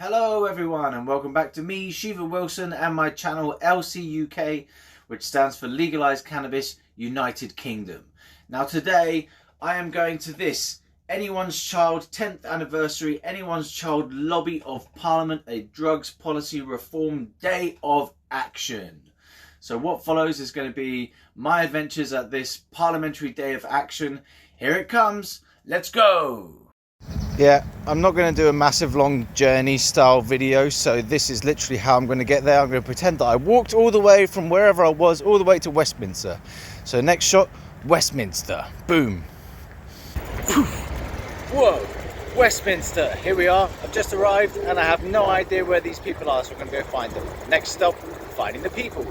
Hello everyone and welcome back to me, Shiva Wilson, and my channel LCUK, which stands for Legalised Cannabis United Kingdom. Now today I am going to this Anyone's Child 10th Anniversary Anyone's Child Lobby of Parliament, a Drugs Policy Reform Day of Action. So what follows is going to be my adventures at this Parliamentary Day of Action. Here it comes, let's go! Yeah, I'm not going to do a massive long journey style video, so this is literally how I'm going to get there. I'm going to pretend that I walked all the way from wherever I was all the way to Westminster. So next shot, Westminster. Boom. Whoa, Westminster. Here we are. I've just arrived and I have no idea where these people are, so we're going to go find them. Next stop, finding the people.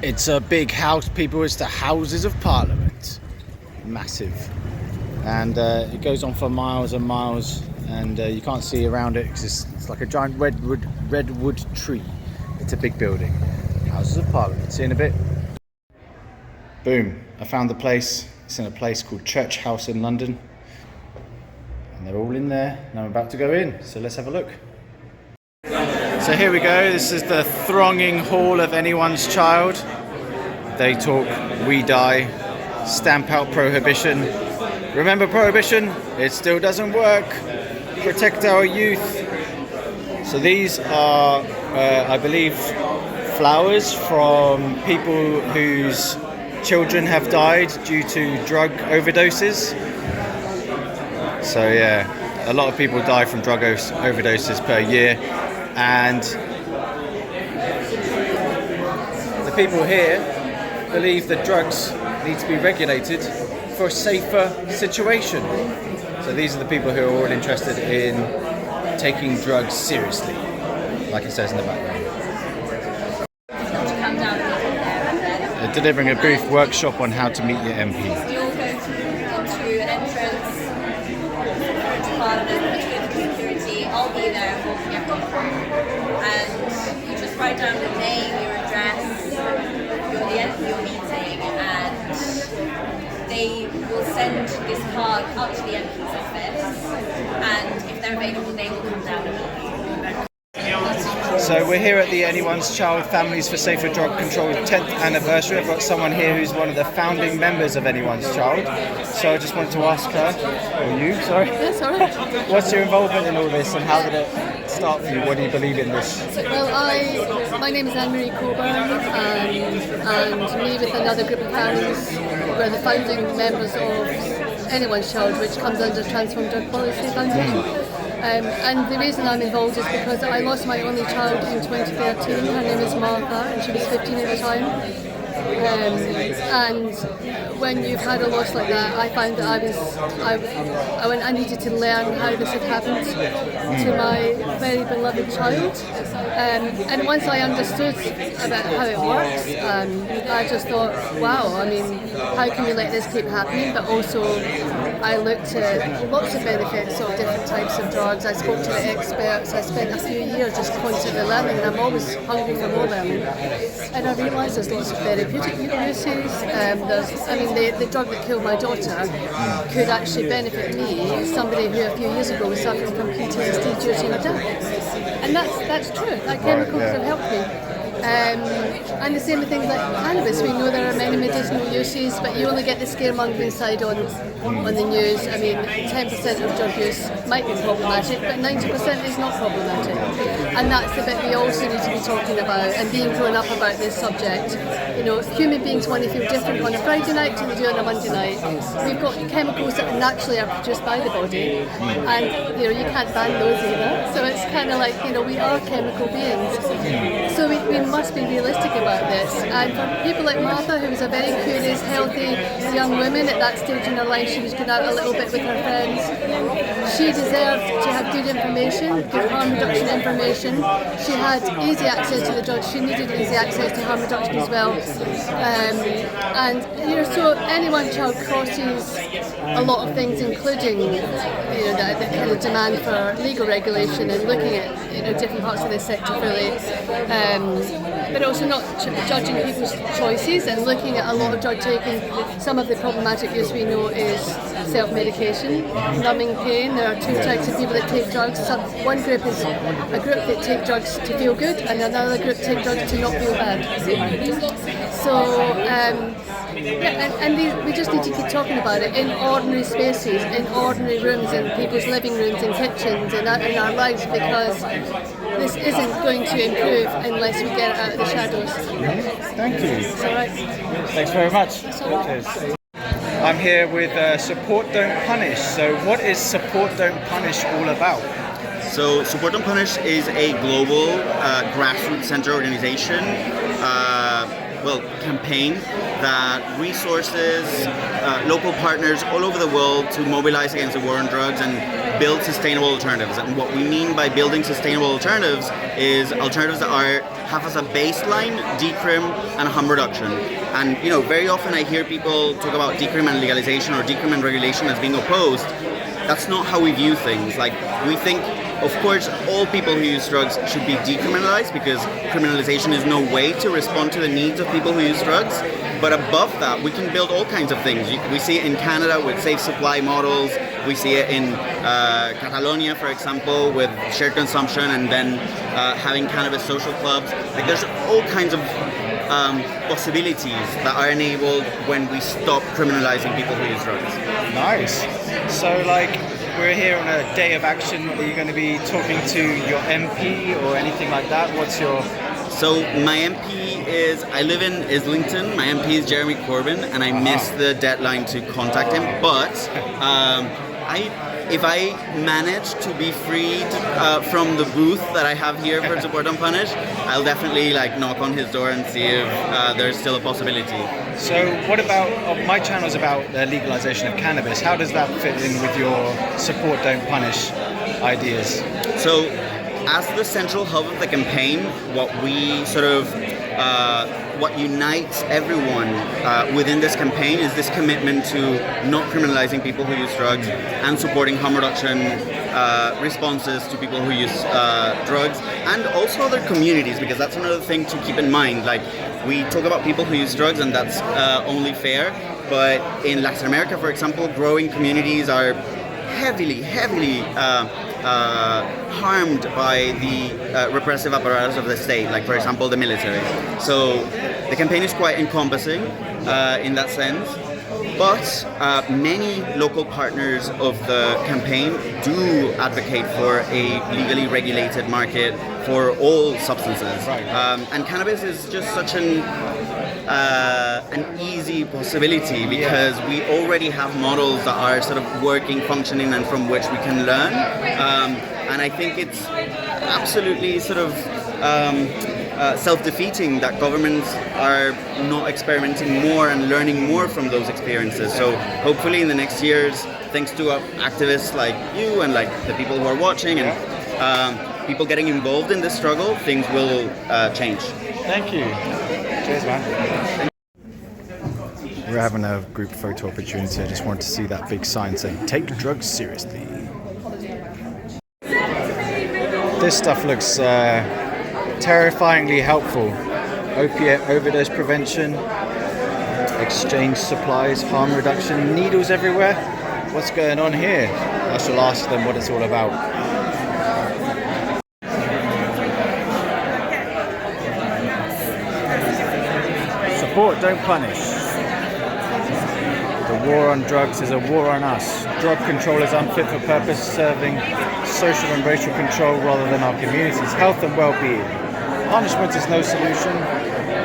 It's a big house, people. It's the Houses of Parliament. Massive. And it goes on for miles and miles, and you can't see around it because it's like a giant redwood tree. It's a big building. Houses of Parliament. See you in a bit. Boom, I found the place. It's in a place called Church House in London, and they're all in there and I'm about to go in, so let's have a look. So here we go. This is the thronging hall of Anyone's Child. They talk, we die, stamp out prohibition. Remember prohibition? It still doesn't work. Protect our youth. So these are, I believe, flowers from people whose children have died due to drug overdoses. So yeah, a lot of people die from drug overdoses per year, and the people here believe that drugs need to be regulated for a safer situation. So these are the people who are all interested in taking drugs seriously, like it says in the background. They're delivering a brief workshop on how to meet your MP. You all go to an entrance to Parliament, which with security. I'll be there walking everyone, and you just write down your name, your address, the end of your meeting, and they will send this card up to the MP's office, and if they're available, they will come down and meet you. So we're here at the Anyone's Child Families for Safer Drug Control 10th Anniversary. I've got someone here who's one of the founding members of Anyone's Child. So I just wanted to ask her, or you, sorry. Yes, all right. What's your involvement in all this, and how did it start for you? What do you believe in this? Well, my name is Anne-Marie Coburn, and me with another group of families, we're the founding members of Anyone's Child, which comes under Transform Drug Policy Foundation. And the reason I'm involved is because I lost my only child in 2013. Her name is Martha, and she was 15 at the time. And when you've had a loss like that, I found that I needed to learn how this had happened to my very beloved child. And once I understood about how it works, I just thought, wow, I mean, how can we let this keep happening? But also, I looked at lots of benefits of different types of drugs. I spoke to the experts. I spent a few years just constantly learning, and I'm always hungry for more learning. And I realised there's lots of therapeutic uses. The drug that killed my daughter could actually benefit me, somebody who a few years ago was suffering from PTSD due to a death. And that's true. That chemicals have helped me. And the same with things like cannabis. We know there are many medicinal uses, but you only get the scaremongering side on the news. I mean, 10% of drug use might be problematic, but 90% is not problematic. And that's the bit we also need to be talking about, and being grown up about this subject. You know, human beings want to feel different on a Friday night than they do on a Monday night. We've got chemicals that naturally are produced by the body, and you can't ban those either. So it's kind of like, we are chemical beings. So we must be realistic about this. And for people like Martha, who was a very curious, healthy young woman at that stage in her life, she was going out a little bit with her friends. She deserved to have good information, good harm reduction information. She had easy access to the drugs. She needed easy access to harm reduction as well. So Anyone's Child crosses a lot of things, including the kind of demand for legal regulation and looking at different parts of this sector really. But also not judging people's choices and looking at a lot of drug taking. Some of the problematic use we know is self-medication, numbing pain. There are two types of people that take drugs. One group is a group that take drugs to feel good, and another group take drugs to not feel bad. So, we just need to keep talking about it in ordinary spaces, in ordinary rooms, in people's living rooms, in kitchens, in our lives, because this isn't going to improve unless we get it out of the shadows. Thank you. It's all right. Thanks very much. Cheers. I'm here with Support Don't Punish. So what is Support Don't Punish all about? So Support Don't Punish is a global grassroots center organization, campaign that resources local partners all over the world to mobilize against the war on drugs and build sustainable alternatives. And what we mean by building sustainable alternatives is alternatives that have as a baseline decrim and harm reduction. And very often I hear people talk about decrim and legalization or decrim and regulation as being opposed. That's not how we view things. Like, we think, of course, all people who use drugs should be decriminalized, because criminalization is no way to respond to the needs of people who use drugs. But above that, we can build all kinds of things. We see it in Canada with safe supply models. We see it in Catalonia, for example, with shared consumption and then having cannabis social clubs. Like, there's all kinds of possibilities that are enabled when we stop criminalizing people who use drugs. Nice. So, we're here on a day of action. Are you going to be talking to your MP or anything like that? So my MP I live in Islington. My MP is Jeremy Corbyn, and I missed the deadline to contact him. But if I manage to be freed from the booth that I have here for Support Don't Punish, I'll definitely knock on his door and see if there's still a possibility. So what about, my channel is about the legalization of cannabis. How does that fit in with your Support Don't Punish ideas? So as the central hub of the campaign, what we what unites everyone within this campaign is this commitment to not criminalizing people who use drugs and supporting harm reduction responses to people who use drugs, and also other communities, because that's another thing to keep in mind. We talk about people who use drugs, and that's only fair, but in Latin America, for example, growing communities are heavily harmed by the repressive apparatus of the state, like, for example, the military. So the campaign is quite encompassing in that sense. But many local partners of the campaign do advocate for a legally regulated market for all substances. Right. And cannabis is just such an easy possibility, because we already have models that are working, functioning, and from which we can learn. And I think it's absolutely self-defeating that governments are not experimenting more and learning more from those experiences. So hopefully in the next years, thanks to activists like you and the people who are watching and people getting involved in this struggle, things will change. Thank you. Cheers, man. We're having a group photo opportunity. I just wanted to see that big sign saying, "Take drugs seriously." This stuff looks terrifyingly helpful. Opiate overdose prevention, exchange supplies, harm reduction, needles everywhere. What's going on here? I shall ask them what it's all about. Support, don't punish. The war on drugs is a war on us. Drug control is unfit for purpose, serving social and racial control rather than our communities' health and well-being. Punishment is no solution.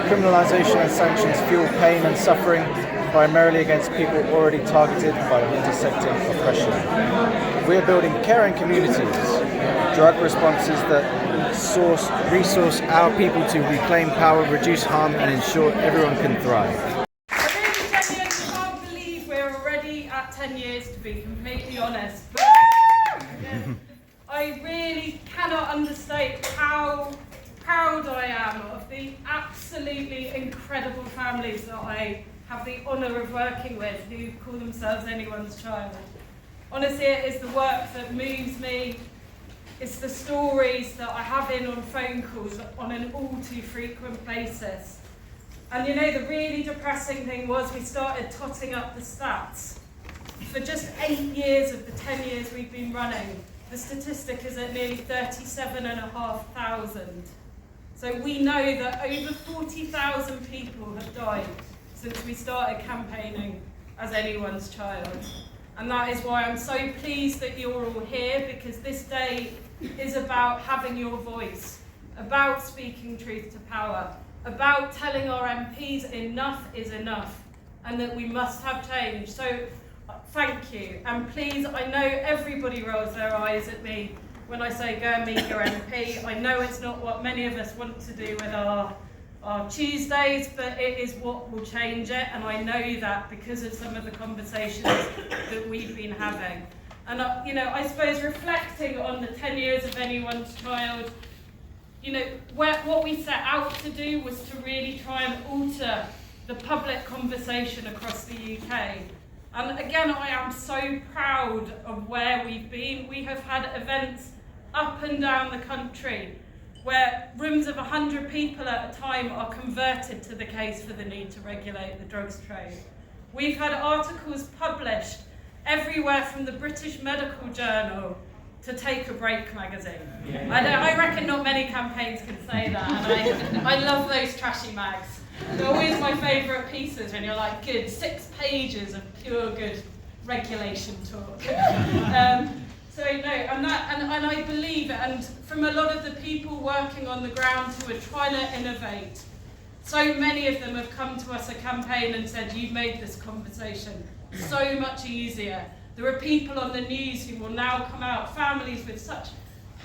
Criminalization and sanctions fuel pain and suffering, primarily against people already targeted by intersecting oppression. We are building caring communities, drug responses that resource our people to reclaim power, reduce harm, and ensure everyone can thrive. I can't believe we're already at 10 years, to be completely honest. I really cannot understate how proud I am of the absolutely incredible families that I have the honour of working with, who call themselves anyone's child. Honestly, it is the work that moves me. It's the stories that I have in on phone calls on an all too frequent basis. And the really depressing thing was, we started totting up the stats. for just 8 years of the 10 years we've been running, the statistic is at nearly 37,500. So we know that over 40,000 people have died since we started campaigning as anyone's child. And that is why I'm so pleased that you're all here, because this day is about having your voice, about speaking truth to power, about telling our MPs enough is enough and that we must have change. So thank you, and please, I know everybody rolls their eyes at me when I say go and meet your MP. I know it's not what many of us want to do with our Tuesdays, but it is what will change it, and I know that because of some of the conversations that we've been having. And you know, I suppose reflecting on the 10 years of anyone's child, you know, what we set out to do was to really try and alter the public conversation across the UK. And again, I am so proud of where we've been. We have had events up and down the country where rooms of 100 people at a time are converted to the case for the need to regulate the drugs trade. We've had articles published everywhere from the British Medical Journal to Take a Break magazine. I reckon not many campaigns can say that, and I love those trashy mags. They're always my favourite pieces when you're like, good, 6 pages of pure good regulation talk. So no, and I believe it, and from a lot of the people working on the ground who are trying to innovate, so many of them have come to us a campaign and said, you've made this conversation so much easier. There are people on the news who will now come out, families with such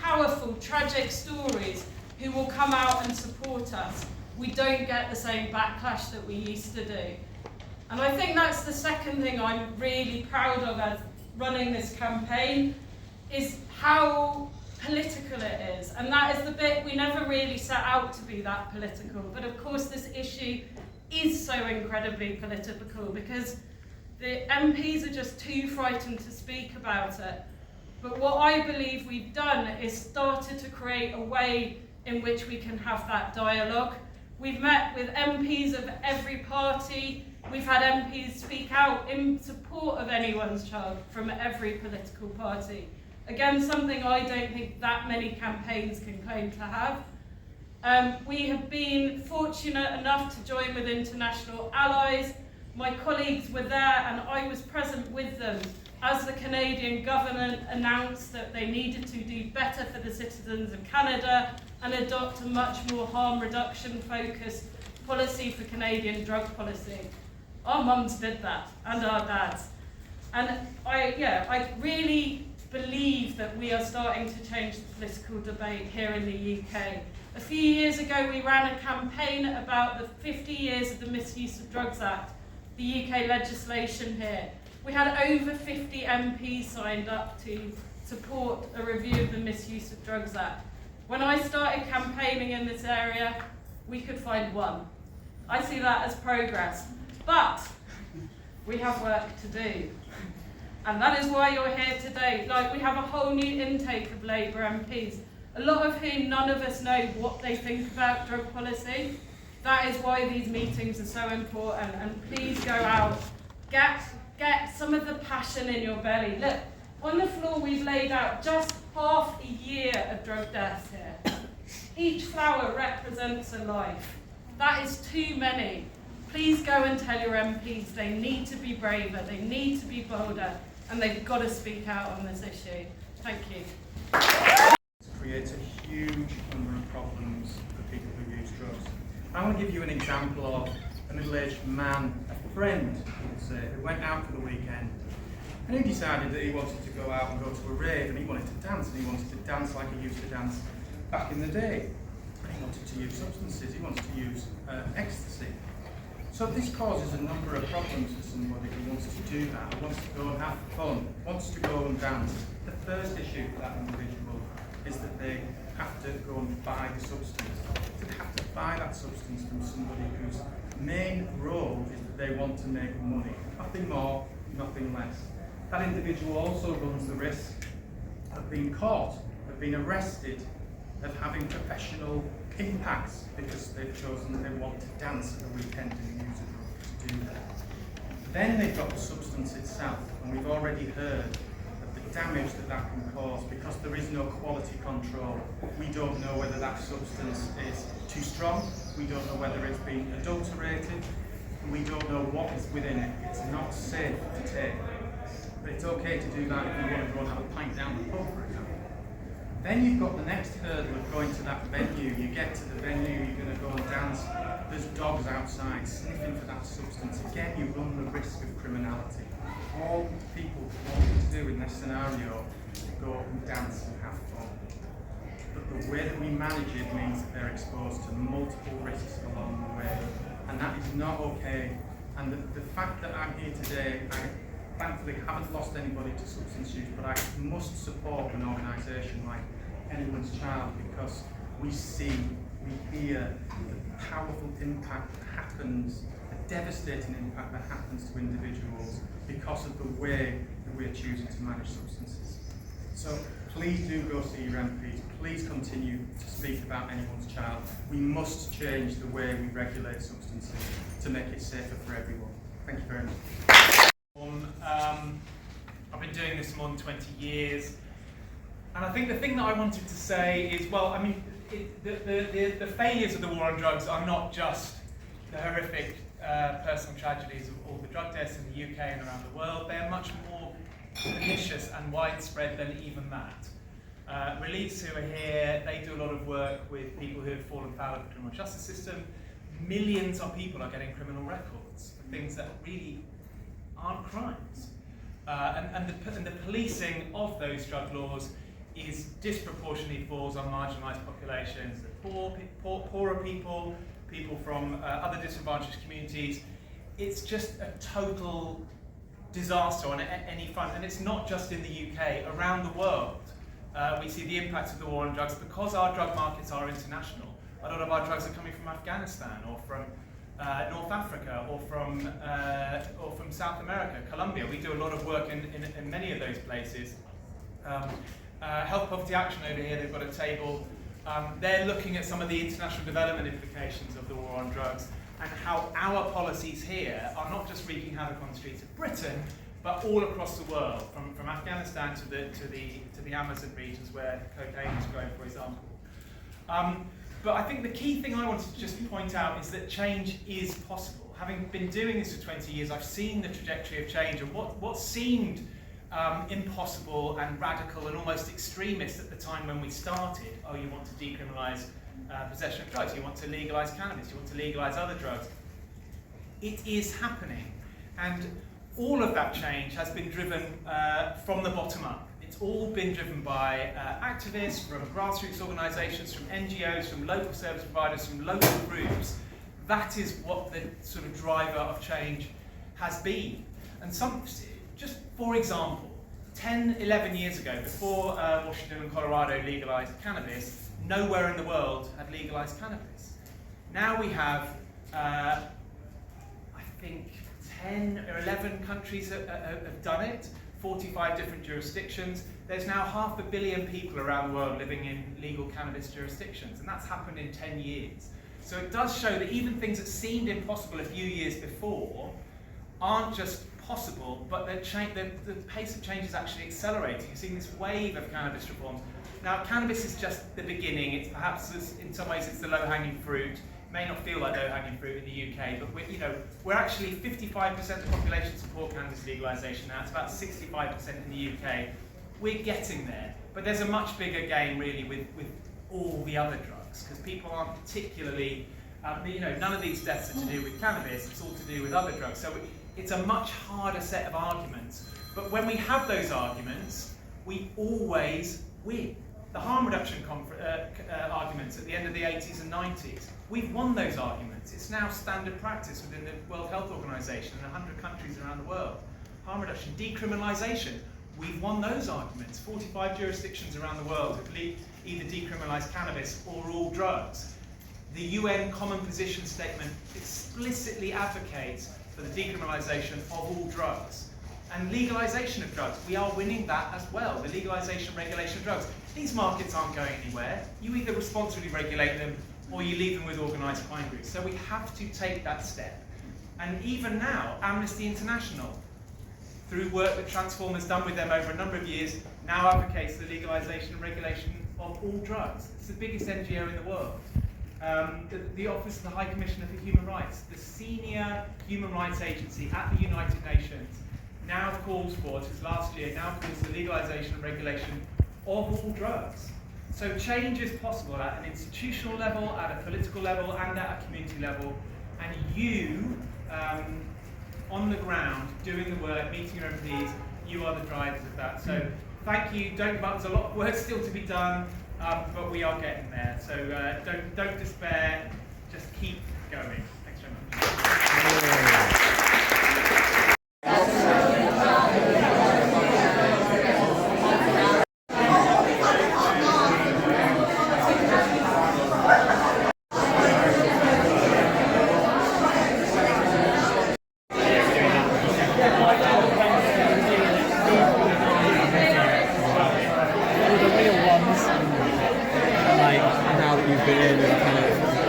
powerful, tragic stories, who will come out and support us. We don't get the same backlash that we used to do. And I think that's the second thing I'm really proud of as running this campaign, is how political it is. And that is the bit we never really set out to be that political. But of course this issue is so incredibly political because the MPs are just too frightened to speak about it. But what I believe we've done is started to create a way in which we can have that dialogue. We've met with MPs of every party. We've had MPs speak out in support of anyone's child from every political party. Again, something I don't think that many campaigns can claim to have. We have been fortunate enough to join with international allies. My colleagues were there and I was present with them as the Canadian government announced that they needed to do better for the citizens of Canada and adopt a much more harm reduction focused policy for Canadian drug policy. Our mums did that, and our dads. And I really believe that we are starting to change the political debate here in the UK. A few years ago we ran a campaign about the 50 years of the Misuse of Drugs Act, the UK legislation here. We had over 50 MPs signed up to support a review of the Misuse of Drugs Act. When I started campaigning in this area, we could find one. I see that as progress. But we have work to do. And that is why you're here today. Like, we have a whole new intake of Labour MPs, a lot of whom none of us know what they think about drug policy. That is why these meetings are so important. And please go out, get some of the passion in your belly. Look, on the floor we've laid out just half a year of drug deaths here. Each flower represents a life. That is too many. Please go and tell your MPs they need to be braver, they need to be bolder, and they've got to speak out on this issue. Thank you. It creates a huge number of problems for people who use drugs. I want to give you an example of a middle-aged man, a friend, who went out for the weekend, and he decided that he wanted to go out and go to a rave, and he wanted to dance, and he wanted to dance like he used to dance back in the day. And he wanted to use substances, he wanted to use ecstasy. So this causes a number of problems for somebody who wants to do that, who wants to go and have fun, wants to go and dance. The first issue for that individual is that they have to go and buy the substance. They have to buy that substance from somebody whose main role is that they want to make money. Nothing more, nothing less. That individual also runs the risk of being caught, of being arrested, of having professional impacts because they've chosen that they want to dance at the weekend and use a drug to do that. Then they've got the substance itself, and we've already heard of the damage that that can cause because there is no quality control. We don't know whether that substance is too strong, we don't know whether it's been adulterated, and we don't know what is within it. It's not safe to take. But it's okay to do that if you want to go and have a pint down the pub, for example. Then you've got the next hurdle of going to that venue. You get to the venue, you're going to go and dance. There's dogs outside sniffing for that substance. Again, you run the risk of criminality. All people want to do in this scenario is to go and dance and have fun. But the way that we manage it means that they're exposed to multiple risks along the way. And that is not okay. And the fact that I'm here today, I thankfully haven't lost anybody to substance use, but I must support an organisation like Anyone's Child because we see, we hear the powerful impact that happens, the devastating impact that happens to individuals because of the way that we're choosing to manage substances. So please do go see your MPs, please continue to speak about Anyone's Child. We must change the way we regulate substances to make it safer for everyone. Thank you very much. I've been doing this more than 20 years, and I think the thing that I wanted to say is, well, I mean, the failures of the war on drugs are not just the horrific personal tragedies of all the drug deaths in the UK and around the world. They're much more pernicious and widespread than even that. Reliefs who are here, they do a lot of work with people who have fallen foul of the criminal justice system. Millions of people are getting criminal records for things that really aren't crimes. And the policing of those drug laws is disproportionately falls on marginalised populations, the poorer people, people from other disadvantaged communities. It's just a total disaster on any front, and it's not just in the UK, around the world. We see the impact of the war on drugs because our drug markets are international. A lot of our drugs are coming from Afghanistan or from North Africa or from South America, Colombia. We do a lot of work in many of those places. Health Poverty Action over here, they've got a table. They're looking at some of the international development implications of the war on drugs and how our policies here are not just wreaking havoc on the streets of Britain, but all across the world, from Afghanistan to the Amazon regions where cocaine is grown, for example. But I think the key thing I wanted to just point out is that change is possible. Having been doing this for 20 years, I've seen the trajectory of change, and what seemed impossible and radical and almost extremist at the time when we started. Oh, you want to decriminalise possession of drugs, you want to legalise cannabis, you want to legalise other drugs. It is happening, and all of that change has been driven from the bottom up. It's all been driven by activists, from grassroots organisations, from NGOs, from local service providers, from local groups. That is what the sort of driver of change has been. And just for example, 10, 11 years ago, before Washington and Colorado legalised cannabis, nowhere in the world had legalised cannabis. Now we have, I think, 10 or 11 countries have done it. 45 different jurisdictions. There's now 500 million people around the world living in legal cannabis jurisdictions, and that's happened in 10 years. So it does show that even things that seemed impossible a few years before aren't just possible, but the pace of change is actually accelerating. You're seeing this wave of cannabis reforms. Now, cannabis is just the beginning. It's perhaps, in some ways, it's the low-hanging fruit. May not feel like low-hanging fruit in the UK, but we're actually 55% of the population support cannabis legalisation now. It's about 65% in the UK. We're getting there, but there's a much bigger game really with all the other drugs, because people aren't particularly, none of these deaths are to do with cannabis. It's all to do with other drugs. So it's a much harder set of arguments. But when we have those arguments, we always win. The harm reduction arguments at the end of the 80s and 90s, we've won those arguments. It's now standard practice within the World Health Organization in 100 countries around the world. Harm reduction, decriminalisation, we've won those arguments. 45 jurisdictions around the world have either decriminalised cannabis or all drugs. The UN Common Position Statement explicitly advocates for the decriminalisation of all drugs. And legalisation of drugs, we are winning that as well, the legalisation and regulation of drugs. These markets aren't going anywhere. You either responsibly regulate them or you leave them with organised crime groups. So we have to take that step. And even now, Amnesty International, through work that Transform has done with them over a number of years, now advocates the legalisation and regulation of all drugs. It's the biggest NGO in the world. The Office of the High Commissioner for Human Rights, the senior human rights agency at the United Nations, now calls for, since last year, now calls for the legalisation and regulation of all drugs. So change is possible at an institutional level, at a political level, and at a community level. And you, on the ground, doing the work, meeting your MPs, you are the drivers of that. So thank you. Don't give up. There's a lot of work still to be done, but we are getting there. So don't despair. Just keep going. Thanks very much.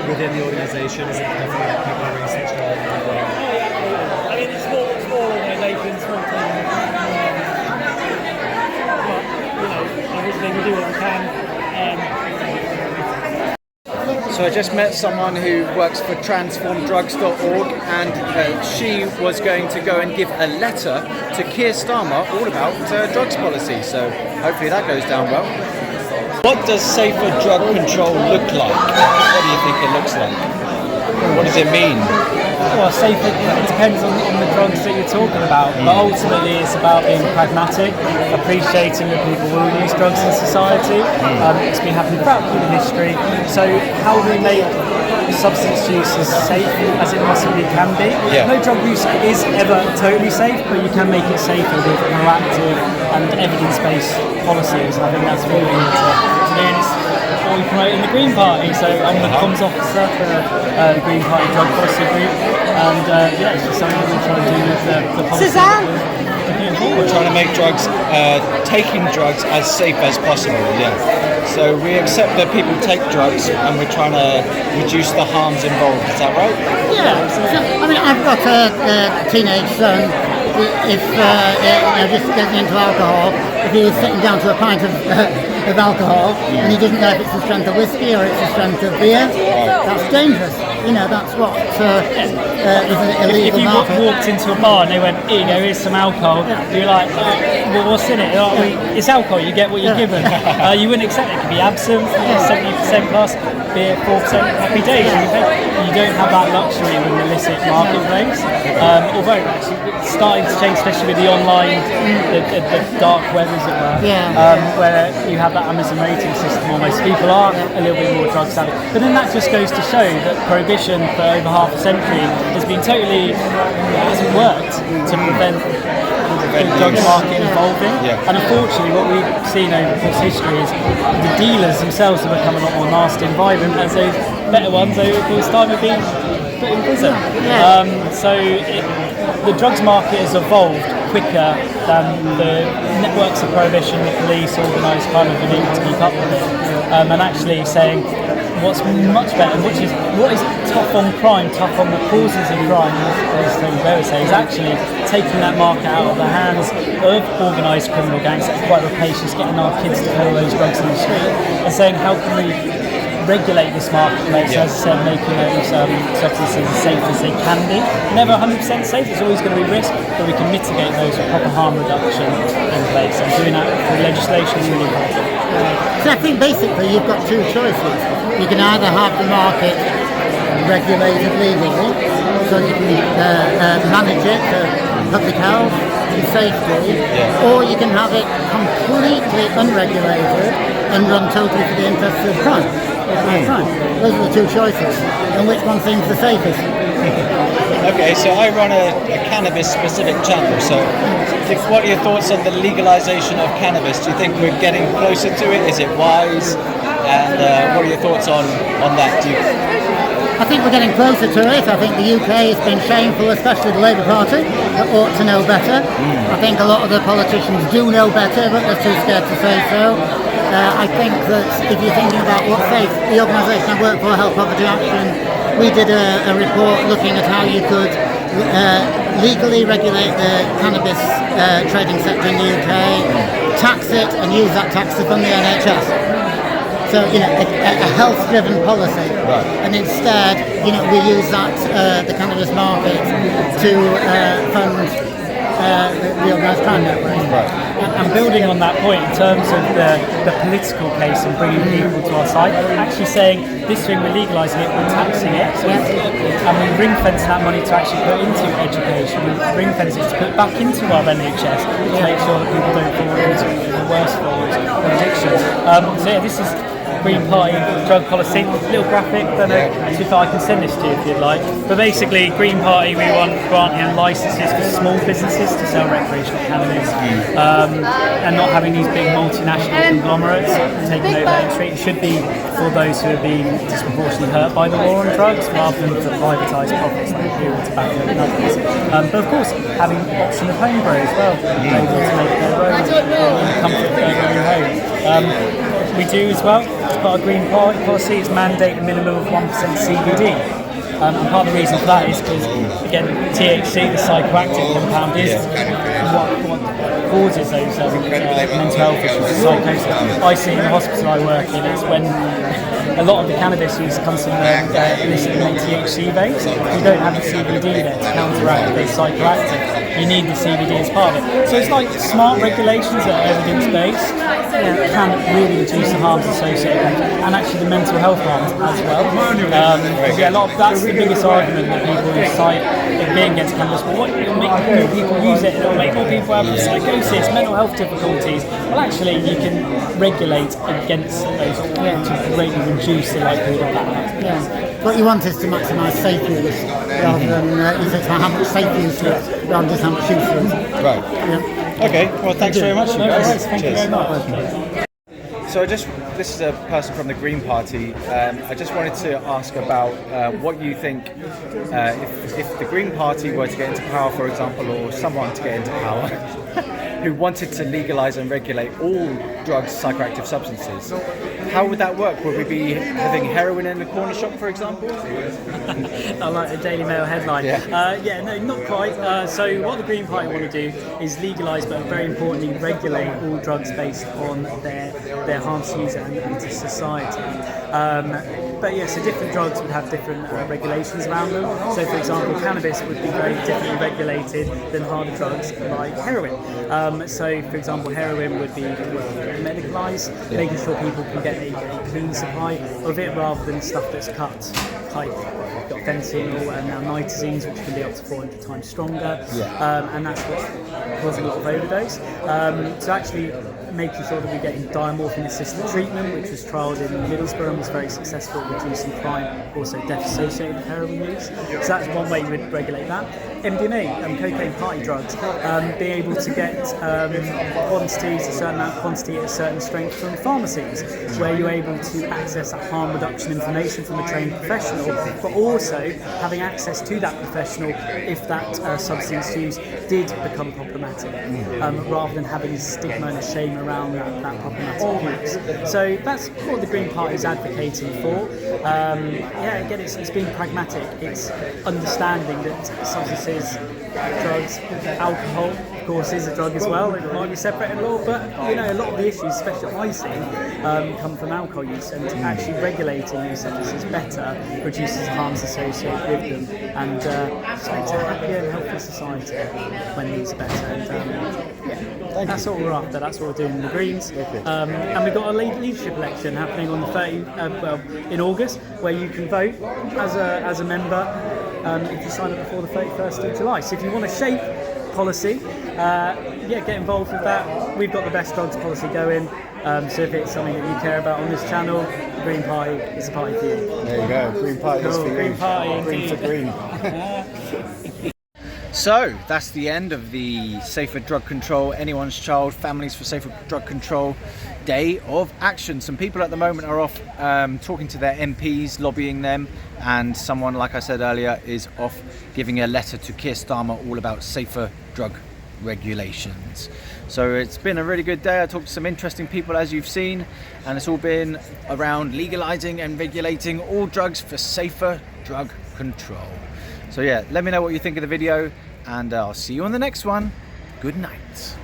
Within the organisation, is it definitely that people are really switched on? I mean, it's small organisations, small teams. But, obviously we do what we can. So I just met someone who works for transformdrugs.org, and she was going to go and give a letter to Keir Starmer all about drugs policy. So hopefully that goes down well. What does safer drug control look like? What do you think it looks like? What does it mean? Well, safer, it depends on the drugs that you're talking about, but ultimately it's about being pragmatic, appreciating that people will use drugs in society. It's been happening throughout human history. So how do we make substance use as safe as it possibly can be? No drug use is ever totally safe, but you can make it safer with proactive and evidence-based policies. I think that's really good to do, and it's what we promote in the Green Party. So I'm the comms officer for the Green Party Drug Policy Group, and it's just something we're trying to do with the policy. We're trying to make drugs, taking drugs as safe as possible, So we accept that people take drugs and we're trying to reduce the harms involved, is that right? Yeah, I mean, I've got a teenage son. If just getting into alcohol, if he was sitting down to a pint of alcohol and he doesn't know if it's the strength of whiskey or it's the strength of beer, that's dangerous. That's what is an illegal If you market. walked into a bar and they went, here you go, here's some alcohol, you're like, well, what's in it? It's alcohol, you get what you're given. You wouldn't accept it. It could be absinthe, 70% plus, beer, 4%, happy days. You don't have that luxury in the illicit marketplace. Although actually it's starting to change, especially with the online, the dark web, as it were, where you have that Amazon rating system almost. People are a little bit more drug savvy. But then that just goes to show that prohibition for over half a century has been totally, hasn't worked to prevent the drug market evolving. And unfortunately what we've seen over course history is the dealers themselves have become a lot more nasty and violent, as those better ones over the course of time have been put in prison. The drugs market has evolved quicker than the networks of prohibition, the police, organised crime have been able to keep up with it. And actually saying what's much better, what is tough on crime, tough on the causes of crime, as Tony Blair would say, is actually taking that market out of the hands of organised criminal gangs that are quite rapacious, getting our kids to peddle those drugs in the street, and saying how can we regulate this marketplace, as I said, making those substances as safe as they can be. Never 100% safe, there's always going to be risk, but we can mitigate those with proper harm reduction in place, and doing that through legislation is really important. So I think basically you've got two choices. You can either have the market regulated legally, so you can manage it for public health and safety, or you can have it completely unregulated and run totally for the interests of crime. Those are the two choices, and which one seems the safest? Okay, so I run a cannabis-specific channel, so what are your thoughts on the legalisation of cannabis? Do you think we're getting closer to it? Is it wise? And what are your thoughts on that? I think we're getting closer to it. I think the UK has been shameful, especially the Labour Party, that ought to know better. I think a lot of the politicians do know better, but they're too scared to say so. I think that if you're thinking about what's safe, the organisation I work for, Health Poverty Action, we did a report looking at how you could legally regulate the cannabis trading sector in the UK, tax it and use that tax to fund the NHS. So, a health-driven policy. Right. And instead, we use that, the cannabis market to fund the organised crime network. Right. And building on that point, in terms of the political case and bringing people to our side, actually saying this thing we're legalising it, we're taxing it, and we ring fence that money to actually put into education, we ring fence it to put back into our NHS to make sure that people don't fall into the worst forms of addiction. So yeah, this is Green Party drug policy, little graphic, don't know if I can send this to you if you'd like. But basically, Green Party, we want granting licences for small businesses to sell recreational cannabis, and not having these big multinational conglomerates taking over the industry. It should be for those who are being disproportionately hurt by the war on drugs, rather than for privatised profits like beer, tobacco and others. But of course, having option of home grow as well, able to make their own in the comfort of their own home. We do as well, as part of Green Party policy, is mandate a minimum of 1% CBD. And part of the reason for that is because, again, THC, the psychoactive compound, is what causes those mental health issues, psychosis. I see in the hospital I work in, it's when a lot of the cannabis use comes from illicit THC vapes. You don't have the CBD there to counteract the psychoactive. You need the CBD as part of it. So it's like smart regulations that are evidence-based can really reduce the harms associated with it, and actually the mental health harms as well. That's the biggest argument that people cite in being against cannabis. But what will make more people use it? It'll make more people have psychosis, mental health difficulties. Well, actually, you can regulate against those to greatly reduce the likelihood of that. Yeah. What you want is to maximise safe use rather than use it for how much safe use rather than just how much use for it. Right. Yeah. Okay. Well, thanks very much, you guys. Thank you very much. So this is a person from the Green Party. I just wanted to ask about what you think if the Green Party were to get into power, for example, or someone to get into power who wanted to legalise and regulate all drugs, psychoactive substances, how would that work? Would we be having heroin in the corner shop, for example? I like the Daily Mail headline. No, not quite. So what the Green Party want to do is legalise, but very importantly, regulate all drugs based on their harms to user and to society. So different drugs would have different regulations around them. So for example, cannabis would be very differently regulated than harder drugs like heroin. So for example, heroin would be medicalised, making sure people can get a clean supply of it rather than stuff that's cut. Like you've got fentanyl and now nitazines, which can be up to 400 times stronger, and that's what causes a lot of overdose. So actually making sure that we're getting diamorphine-assisted treatment, which was trialled in Middlesbrough and was very successful at reducing crime, also death associated with heroin use. So that's one way you would regulate that. MDMA, cocaine party drugs, being able to get quantities, a certain amount of quantity at a certain strength from pharmacies, where you're able to access that harm reduction information from a trained professional, but also having access to that professional if that substance use did become problematic, rather than having stigma and shame around that problematic use. So that's what the Green Party is advocating for. Again, it's being pragmatic. It's understanding that substances, drugs, alcohol, of course, is a drug as well. It might be separate in law, but a lot of the issues, especially I see, come from alcohol use, and actually regulating these substances better reduces the harms associated with them, and it's a happier and healthier society when these are better. And that's what we're after. That's what we're doing in the Greens. And we've got a leadership election happening on the in August, where you can vote as a member if you sign up before the 31st of July. So if you want to shape policy, get involved with that. We've got the best drugs policy going. So if it's something that you care about on this channel, the Green Party is a party for you. There you go. Green Party is for you. Green Party, green for green. So that's the end of the Safer Drug Control, Anyone's Child, Families for Safer Drug Control Day of Action. Some people at the moment are off talking to their MPs, lobbying them, and someone, like I said earlier, is off giving a letter to Keir Starmer all about safer drug regulations. So it's been a really good day. I talked to some interesting people, as you've seen, and it's all been around legalising and regulating all drugs for safer drug control. So yeah, let me know what you think of the video, and I'll see you on the next one. Good night.